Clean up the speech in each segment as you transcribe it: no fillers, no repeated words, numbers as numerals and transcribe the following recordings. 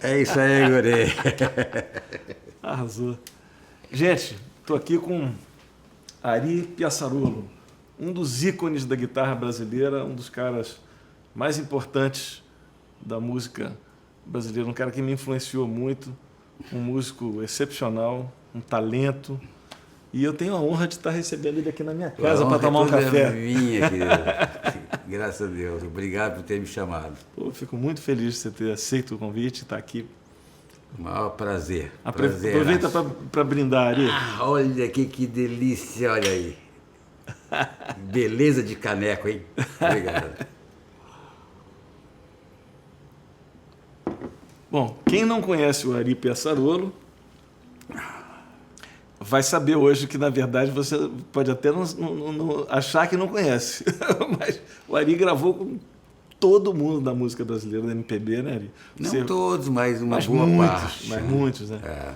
É isso aí, guri. Arrasou. Gente, estou aqui com Ari Piaçarolo, um dos ícones da guitarra brasileira, um dos caras mais importantes da música brasileira, um cara que me influenciou muito, um músico excepcional, um talento. E eu tenho a honra de estar recebendo ele aqui na minha casa para tomar um café. Minha, querida. Graças a Deus. Obrigado por ter me chamado. Pô, fico muito feliz de você ter aceito o convite e estar aqui. O maior prazer. Aproveita para brindar, Ari. Olha aqui que delícia, olha aí. Beleza de caneco, hein? Obrigado. Bom, quem não conhece o Ari Piaçarolo vai saber hoje que, na verdade, você pode até não achar que não conhece. Mas o Ari gravou com todo mundo da música brasileira, da MPB, né, Ari? Não todos, mas uma boa parte. Mas muitos, né? É.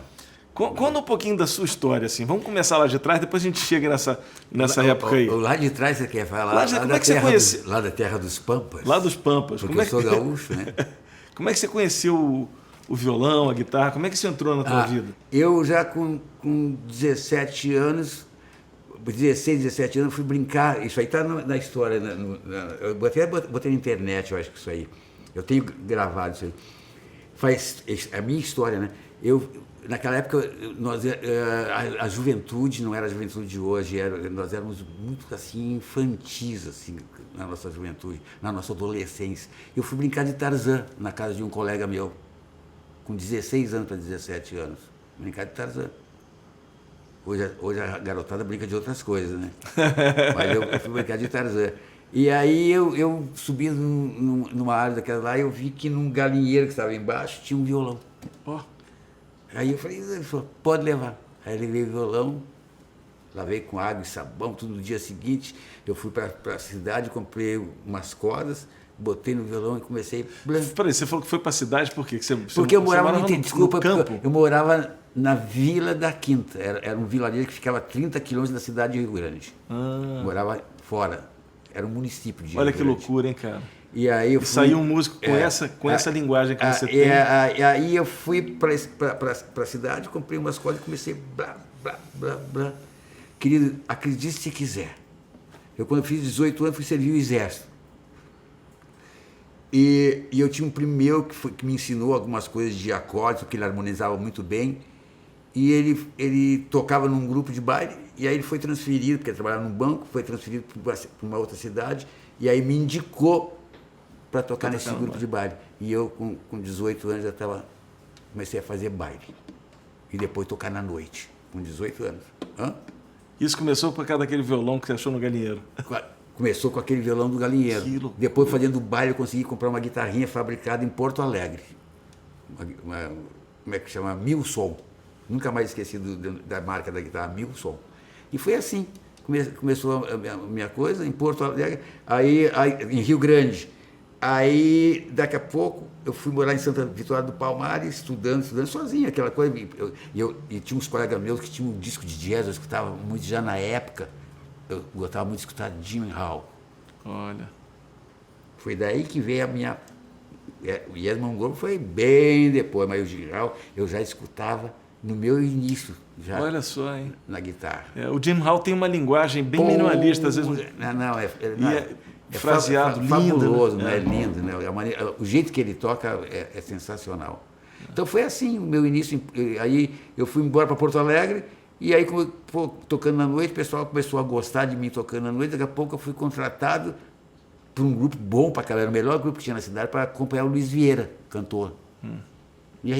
Conta um pouquinho da sua história, assim. Vamos começar lá de trás, depois a gente chega nessa época aí. Lá de trás você quer falar? Como é que você conheceu? Lá da terra dos Pampas? Lá dos Pampas. Porque eu sou gaúcho, né? Como é que você conheceu o violão, a guitarra? Como é que isso entrou na tua vida? Eu já com 17 anos, 16, 17 anos, fui brincar. Isso aí está na história. Eu botei na internet, eu acho que isso aí. Eu tenho gravado isso aí. Faz a minha história, né? Naquela época, a juventude não era a juventude de hoje, nós éramos muito assim, infantis assim, na nossa juventude, na nossa adolescência. Eu fui brincar de Tarzan na casa de um colega meu, com 16 anos para 17 anos. Brincar de Tarzan. Hoje a garotada brinca de outras coisas, né? Mas eu fui brincar de Tarzan. E aí eu subi numa área daquela lá e eu vi que num galinheiro que estava embaixo tinha um violão. Oh. Aí eu falei, pode levar. Aí eu levei o violão, lavei com água e sabão, tudo no dia seguinte. Eu fui para a cidade, comprei umas cordas, botei no violão e comecei... Peraí, você falou que foi para a cidade por quê? Porque eu morava no campo? Eu morava na Vila da Quinta. Era um vilarejo que ficava a 30 quilômetros da cidade de Rio Grande. Morava fora. Era um município de Rio Olha Grande. Que loucura, hein, cara? E aí saiu um músico com essa linguagem que você tem. Aí eu fui para a cidade, comprei umas cordas e comecei blá, blá, blá, blá. Querido, acredite se quiser. Quando eu fiz 18 anos, fui servir o exército. E eu tinha um primo meu que me ensinou algumas coisas de acordes, porque ele harmonizava muito bem. E ele tocava num grupo de baile, e aí ele foi transferido, porque ele trabalhava num banco, foi transferido para uma outra cidade, e aí me indicou para tocar nesse grupo de baile. E eu, com 18 anos, comecei a fazer baile. E depois tocar na noite, com 18 anos. Isso começou por causa daquele violão que você achou no galinheiro? Começou com aquele violão do galinheiro. Depois, fazendo baile, eu consegui comprar uma guitarrinha fabricada em Porto Alegre. Como é que chama? Milson. Nunca mais esqueci da marca da guitarra, Milson. E foi assim. Começou a minha coisa em Porto Alegre, aí em Rio Grande. Aí, daqui a pouco, eu fui morar em Santa Vitória do Palmar, estudando sozinho, aquela coisa. E tinha uns colegas meus que tinham um disco de jazz, eu escutava muito já na época. Eu gostava muito de escutar Jim Hall. Olha. Foi daí que veio a minha... O Yes Mongol foi bem depois, mas o Jim Hall eu já escutava no meu início. Já. Olha só, hein? Na guitarra. O Jim Hall tem uma linguagem bem minimalista, às vezes. É fraseado, lindo. Fabuloso, né? É lindo, né? O jeito que ele toca é sensacional. Então foi assim o meu início. Aí eu fui embora para Porto Alegre, e aí, tocando na noite, o pessoal começou a gostar de mim tocando na noite. Daqui a pouco eu fui contratado por um grupo bom para cá, era o melhor grupo que tinha na cidade, para acompanhar o Luiz Vieira, cantor. E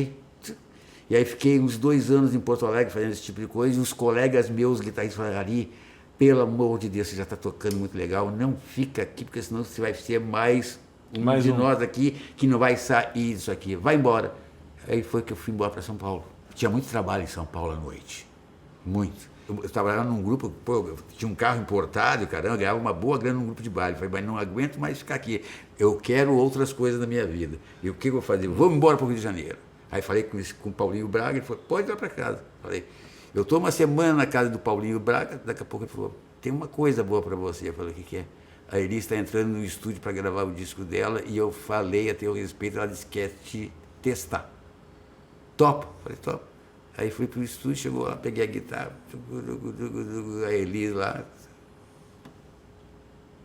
aí fiquei uns 2 anos em Porto Alegre fazendo esse tipo de coisa, e os colegas meus, guitarristas, falaram, Ari, pelo amor de Deus, você já está tocando muito legal, não fica aqui, porque senão você vai ser mais um de nós aqui, que não vai sair disso aqui, vai embora. Aí foi que eu fui embora para São Paulo. Tinha muito trabalho em São Paulo à noite, muito. Eu trabalhava num grupo, eu tinha um carro importado, caramba, ganhava uma boa grana num grupo de baile. Falei, mas não aguento mais ficar aqui, eu quero outras coisas na minha vida. E o que eu vou fazer? Vamos embora para o Rio de Janeiro. Aí falei com o Paulinho Braga, ele falou, pode ir lá para casa. Falei, eu estou uma semana na casa do Paulinho Braga, daqui a pouco ele falou, tem uma coisa boa para você. Eu falei, o que é? A Elis está entrando no estúdio para gravar o disco dela, e eu falei a teu respeito, ela disse que quer te testar. topo. Falei, topo. Aí fui pro estúdio, chegou lá, peguei a guitarra, a Elis lá,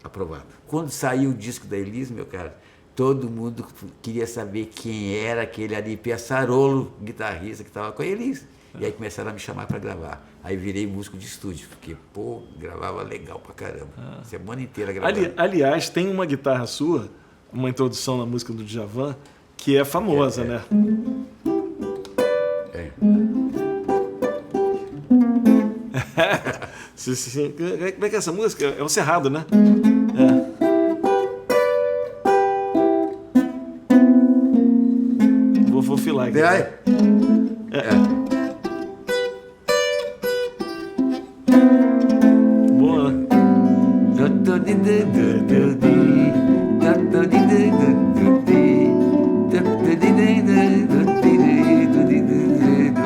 aprovado. Quando saiu o disco da Elis, meu cara, todo mundo queria saber quem era aquele Ari Piassarolo, guitarrista que estava com a Elis. E aí começaram a me chamar para gravar. Aí virei músico de estúdio, porque, pô, gravava legal pra caramba. Semana inteira gravando. Aliás, tem uma guitarra sua, uma introdução na música do Djavan, que é famosa, né? É. Sim. Como é que é essa música? É o Cerrado, né? Vou filar aqui. Boa, né?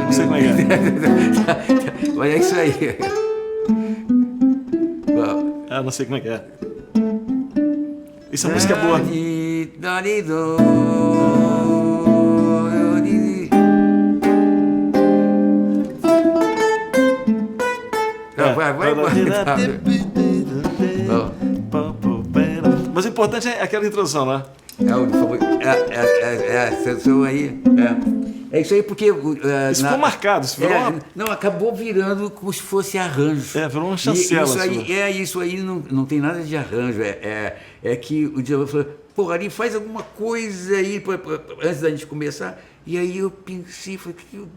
Não sei como é que é. Mas é isso aí. Não sei como é que é. Essa música é boa. Vai. Mas o importante é aquela introdução, né? Essa aí. É isso aí porque... Isso ficou marcado. Isso virou Não, acabou virando como se fosse arranjo. Virou uma chancela. Isso aí não tem nada de arranjo. É que o Djavan falou, pô, Ari, faz alguma coisa aí antes da gente começar. E aí eu pensei,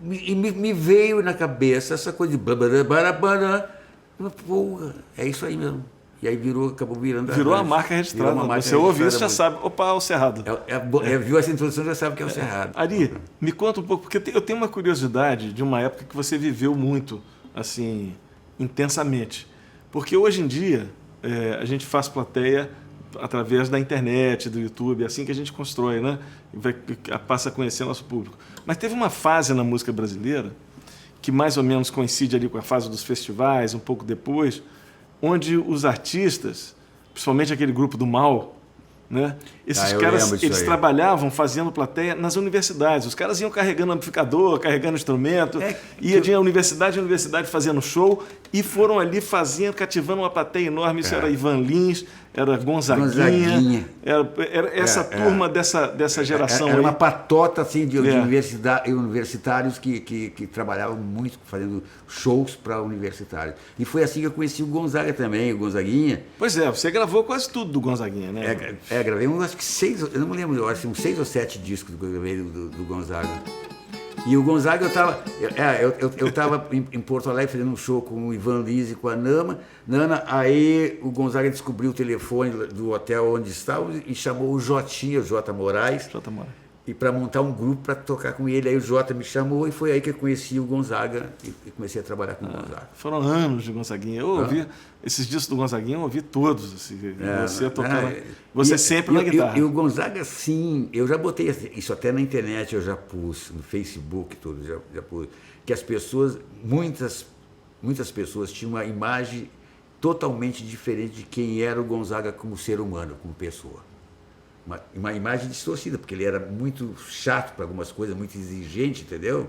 me veio na cabeça essa coisa de... Porra, é isso aí mesmo. E aí acabou virando... Virou a marca registrada. Você ouve isso, já sabe. Opa, o Cerrado. Viu essa introdução, já sabe que é o Cerrado. Ari, me conta um pouco, porque eu tenho uma curiosidade de uma época que você viveu muito, assim, intensamente. Porque hoje em dia, a gente faz plateia através da internet, do YouTube, é assim que a gente constrói, né? Passa a conhecer nosso público. Mas teve uma fase na música brasileira, que mais ou menos coincide ali com a fase dos festivais, um pouco depois, onde os artistas, principalmente aquele grupo do Mal, né? Esses caras, eles trabalhavam fazendo plateia nas universidades. Os caras iam carregando amplificador, carregando instrumento, ia de universidade em universidade fazendo show e foram ali cativando uma plateia enorme. Isso era Ivan Lins, era Gonzaguinha. Era essa turma dessa geração. Era uma patota assim, de universitários que trabalhavam muito fazendo shows para universitários. E foi assim que eu conheci o Gonzaga também, o Gonzaguinha. Pois é, você gravou quase tudo do Gonzaguinha, né? Gravei acho que 6, eu não me lembro, eu acho que uns 6 ou 7 discos que eu gravei do Gonzaga. E o Gonzaga, eu estava em Porto Alegre fazendo um show com o Ivan Lins e com a Nana, aí o Gonzaga descobriu o telefone do hotel onde estava e chamou o Jota Moraes. E para montar um grupo para tocar com ele. Aí o Jota me chamou e foi aí que eu conheci o Gonzaga e comecei a trabalhar com o Gonzaga. Foram anos de Gonzaguinha. Eu ouvi esses discos do Gonzaguinha, eu ouvi todos. Assim, você tocando. Você sempre na guitarra. E o Gonzaga, sim, eu já botei isso até na internet, eu já pus, no Facebook, tudo, já pus. Que as pessoas, muitas pessoas tinham uma imagem totalmente diferente de quem era o Gonzaga como ser humano, como pessoa. Uma imagem distorcida, porque ele era muito chato para algumas coisas, muito exigente, entendeu?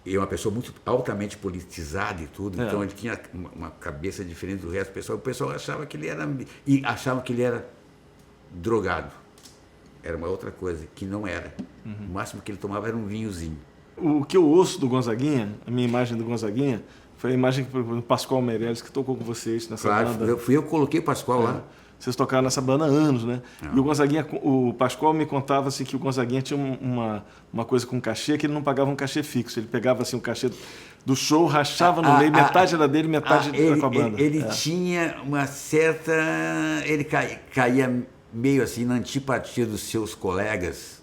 E uma pessoa muito altamente politizada e tudo, então ele tinha uma cabeça diferente do resto do pessoal. O pessoal achava que ele era... E achavam que ele era drogado. Era uma outra coisa, que não era. O máximo que ele tomava era um vinhozinho. O que eu ouço do Gonzaguinha, a minha imagem do Gonzaguinha, foi a imagem do Pascoal Meirelles, que tocou com vocês nessa banda. Claro, fui eu que coloquei o Pascoal lá. Vocês tocaram nessa banda há anos, né? E o Gonzaguinha, o Pascoal me contava assim, que o Gonzaguinha tinha uma coisa com cachê, que ele não pagava um cachê fixo. Ele pegava assim, o cachê do show, rachava no meio, metade era dele, metade era com a banda. Ele tinha uma certa... Ele caía meio assim na antipatia dos seus colegas,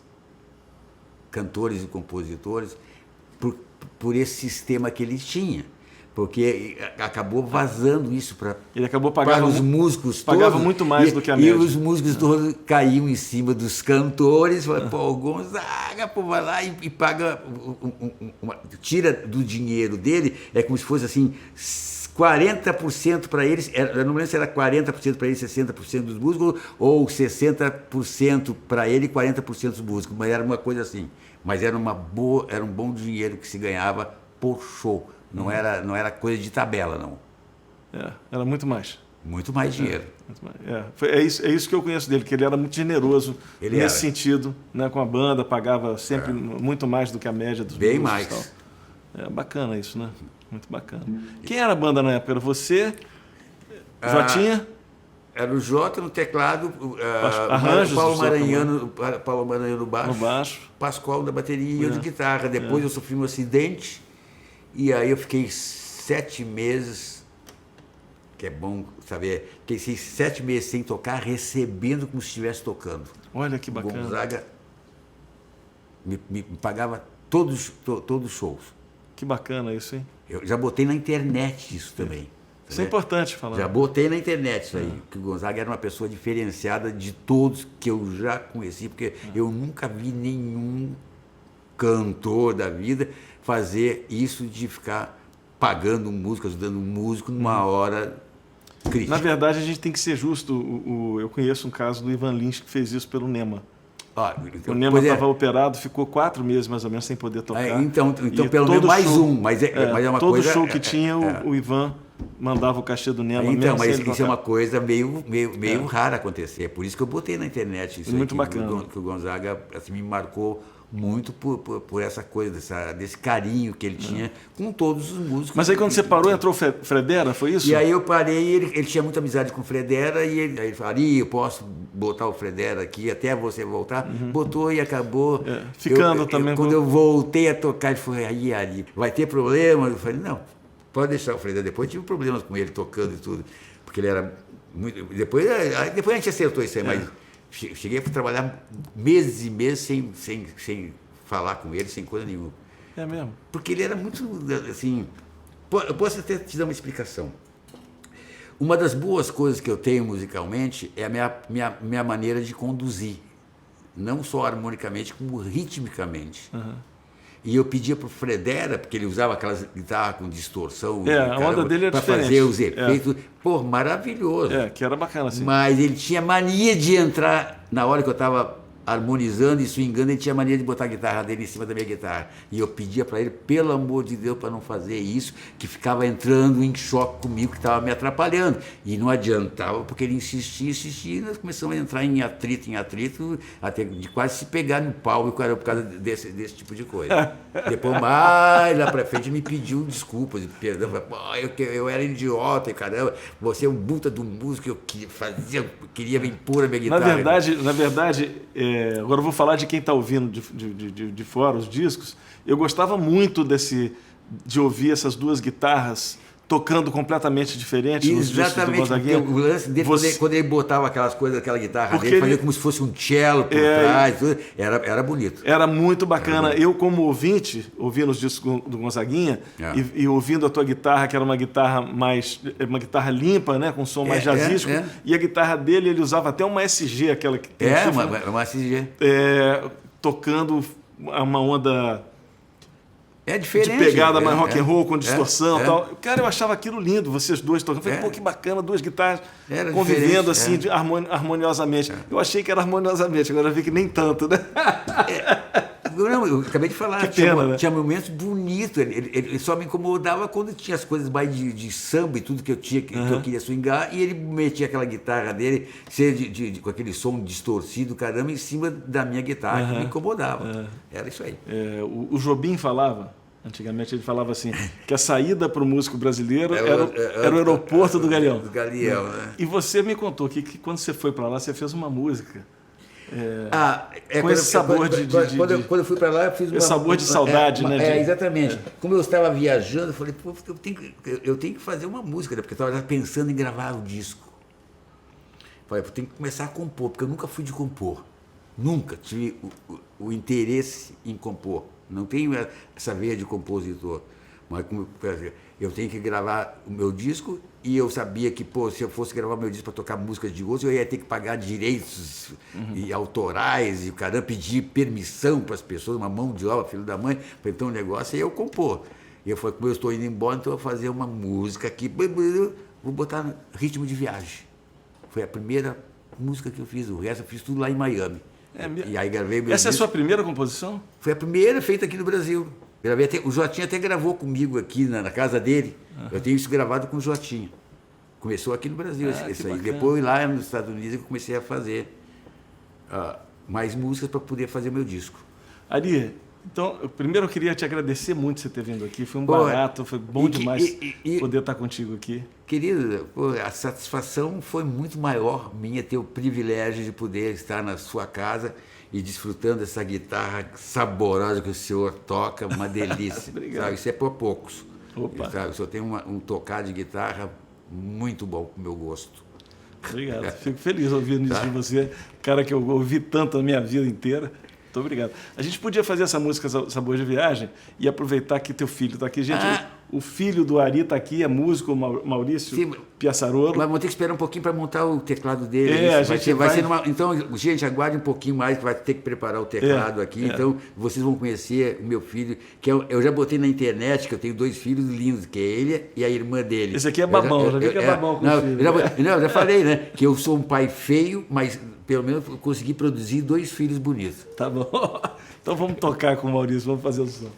cantores e compositores, por esse sistema que ele tinha. Porque acabou vazando isso para os músicos todos. Pagava muito mais do que a média. E os músicos todos caíam em cima dos cantores. Pô, o Gonzaga, pô, vai lá e paga... tira do dinheiro dele, é como se fosse assim... 40% para eles, eu não lembro se era 40% para ele, 60% dos músicos, ou 60% para ele e 40% dos músicos, mas era uma coisa assim. Mas era um bom dinheiro que se ganhava por show. Não era coisa de tabela, não. Era muito mais. Muito mais dinheiro. É isso que eu conheço dele, que ele era muito generoso nesse sentido, né, com a banda, pagava sempre muito mais do que a média dos bem músicos. Mais. É bacana isso, né? Muito bacana. Quem era a banda na época? Era você, Jotinha? Era o Jota no teclado, Paulo Maranhão no baixo, Pascoal na bateria e eu de guitarra. Depois eu sofri um acidente e aí eu fiquei 7 meses, que é bom saber, fiquei 7 meses sem tocar, recebendo como se estivesse tocando. Olha que bacana. O Gonzaga me pagava todos os shows. Que bacana isso, hein? Eu já botei na internet isso também. Isso é importante falar. Já botei na internet isso aí, que o Gonzaga era uma pessoa diferenciada de todos que eu já conheci, porque eu nunca vi nenhum cantor da vida fazer isso de ficar pagando música, ajudando um músico numa hora crítica. Na verdade, a gente tem que ser justo. Eu conheço um caso do Ivan Lins que fez isso pelo Nema. O Nema estava operado, ficou 4 meses mais ou menos sem poder tocar. Então pelo menos mais um, mas é uma todo coisa... Todo show que tinha, o Ivan mandava o cachê do Nema. Então, mas isso é uma coisa meio rara acontecer. É por isso que eu botei na internet isso. Muito bacana. Que o Gonzaga assim, me marcou muito por essa coisa, desse carinho que ele tinha com todos os músicos. Mas aí quando você parou, entrou o Fredera, foi isso? E aí eu parei, ele tinha muita amizade com o Fredera, e aí ele falou, eu posso botar o Fredera aqui até você voltar? Botou e acabou. Ficando também. Quando eu voltei a tocar, ele falou, Ari, vai ter problema? Eu falei, não, pode deixar o Fredera. Depois tive problemas com ele tocando e tudo, porque ele era muito... Depois a gente acertou isso aí, mas... Cheguei a trabalhar meses e meses sem falar com ele, sem coisa nenhuma. É mesmo? Porque ele era muito, assim... Eu posso até te dar uma explicação. Uma das boas coisas que eu tenho musicalmente é a minha maneira de conduzir. Não só harmonicamente, como ritmicamente. E eu pedia para o Fredera, porque ele usava aquelas guitarras com distorção. A onda dele era diferente. Para fazer os efeitos. Pô, maravilhoso. Que era bacana, assim. Mas ele tinha mania de entrar, na hora que eu estava harmonizando e swingando, ele tinha mania de botar a guitarra dele em cima da minha guitarra. E eu pedia para ele, pelo amor de Deus, para não fazer isso, que ficava entrando em choque comigo, que estava me atrapalhando. E não adiantava, porque ele insistia, e nós começamos a entrar em atrito, até de quase se pegar no pau, por causa desse tipo de coisa. Depois, mais lá para frente, ele me pediu desculpas, perdão, eu era idiota, e caramba, você é um puta do músico, eu queria vir pôr a minha guitarra. Na verdade, agora eu vou falar de quem está ouvindo de fora os discos. Eu gostava muito de ouvir essas duas guitarras tocando completamente diferente nos discos do Gonzaguinha. O lance dele, quando ele botava aquelas coisas, aquela guitarra dele, fazia como se fosse um cello por trás, tudo, era bonito. Era muito bacana. Eu, como ouvinte, ouvindo os discos do Gonzaguinha e ouvindo a tua guitarra, que era uma guitarra limpa, né, com som mais jazzístico, e a guitarra dele, ele usava até uma SG, aquela que tem uma SG. Tocando uma onda... diferente. De pegada mais rock and roll, com distorção e tal. Cara, eu achava aquilo lindo, vocês dois tocando. Eu falei, que bacana, duas guitarras convivendo assim, harmoniosamente. Eu achei que era harmoniosamente, agora eu vi que nem tanto, né? Não, eu acabei de falar, tinha momentos bonitos. Ele só me incomodava quando tinha as coisas mais de samba e tudo que eu queria swingar, e ele metia aquela guitarra dele, com aquele som distorcido, caramba, em cima da minha guitarra, que me incomodava. Era isso aí. O Jobim falava, antigamente ele falava assim, que a saída para o músico brasileiro era o aeroporto do Galeão. Do Galeão, né? E você me contou que quando você foi para lá, você fez uma música. Com esse sabor quando eu fui para lá, eu fiz sabor de saudade, né? Exatamente. Como eu estava viajando, eu falei, eu tenho que fazer uma música, né? Porque eu estava pensando em gravar o disco. Falei, eu tenho que começar a compor, porque eu nunca fui de compor. Nunca tive o interesse em compor. Não tenho essa veia de compositor. Mas eu tenho que gravar o meu disco, e eu sabia que, se eu fosse gravar o meu disco para tocar músicas de outros, eu ia ter que pagar direitos e autorais, e o caramba, pedir permissão para as pessoas, uma mão de obra, filho da mãe, para então o negócio, e eu compor. E eu falei, como eu estou indo embora, então eu vou fazer uma música aqui, vou botar no ritmo de viagem. Foi a primeira música que eu fiz, o resto eu fiz tudo lá em Miami. E aí gravei meu Essa é a disco. sua primeira composição? Foi a primeira feita aqui no Brasil. Gravei o Jotinha até gravou comigo aqui na casa dele. Eu tenho isso gravado com o Jotinha. Começou aqui no Brasil isso aí. bacana. Depois lá nos Estados Unidos eu comecei a fazer mais músicas para poder fazer meu disco. Ari, então, primeiro eu queria te agradecer muito você ter vindo aqui. Foi um Pô, barato, foi bom demais e- poder estar contigo aqui. Querido, pô, a satisfação foi muito maior minha ter o privilégio de poder estar na sua casa e desfrutando dessa guitarra saborosa que o senhor toca, uma delícia. Obrigado. Sabe? Isso é por poucos. Opa. Sabe? O senhor tem um tocar de guitarra muito bom para o meu gosto. Obrigado, fico feliz ouvindo isso de você, cara que eu ouvi tanto na minha vida inteira. Muito obrigado. A gente podia fazer essa música Sabor de Viagem e aproveitar que teu filho está aqui. Gente, o filho do Ari está aqui, é músico, Maurício Sim, Piaçarolo. Mas vamos ter que esperar um pouquinho para montar o teclado dele. É, Isso a gente vai- Então, gente, aguarde um pouquinho mais, que vai ter que preparar o teclado aqui. Então, vocês vão conhecer o meu filho, que eu já botei na internet, que eu tenho 2 filhos lindos, que é ele e a irmã dele. Esse aqui é babão, já vi que é babão com não, o filho. eu já falei, né? Que eu sou um pai feio, mas pelo menos eu consegui produzir 2 filhos bonitos. Tá bom? Então vamos tocar com o Maurício, vamos fazer o som.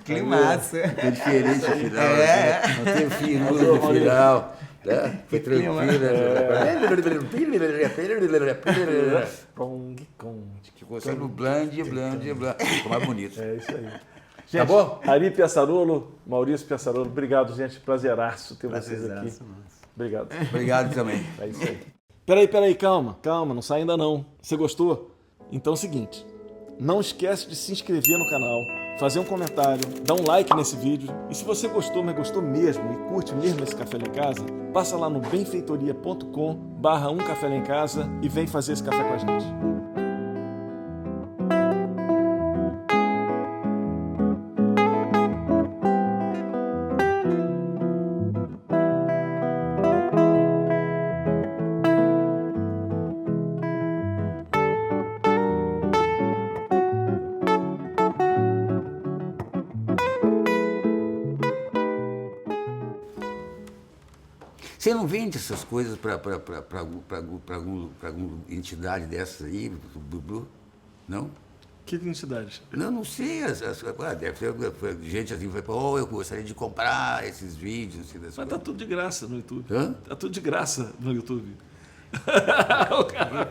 Climaço. Foi diferente o final. É. Não teve finura no final. Tá? Foi tranquilo. Ficou sendo blande. Ficou mais bonito. É isso aí. Gente, Acabou? Ari Piaçarolo, Maurício Piaçarolo, obrigado, gente. Prazeraço ter vocês aqui. Prazerzaço, nossa. Obrigado. Obrigado também. É isso aí. Peraí, calma, não sai ainda não. Você gostou? Então é o seguinte, não esquece de se inscrever no canal, fazer um comentário, dar um like nesse vídeo. E se você gostou, mas gostou mesmo e curte mesmo esse Café Lá em Casa, passa lá no benfeitoria.com/Um Café Lá em Casa e vem fazer esse café com a gente. Você não vende essas coisas para alguma entidade dessas aí, não? Que entidade? Não sei. Deve ter gente assim que fala, eu gostaria de comprar esses vídeos. Não sei das Mas coisas. tá tudo de graça no YouTube. Hã? Tá tudo de graça no YouTube. O cara...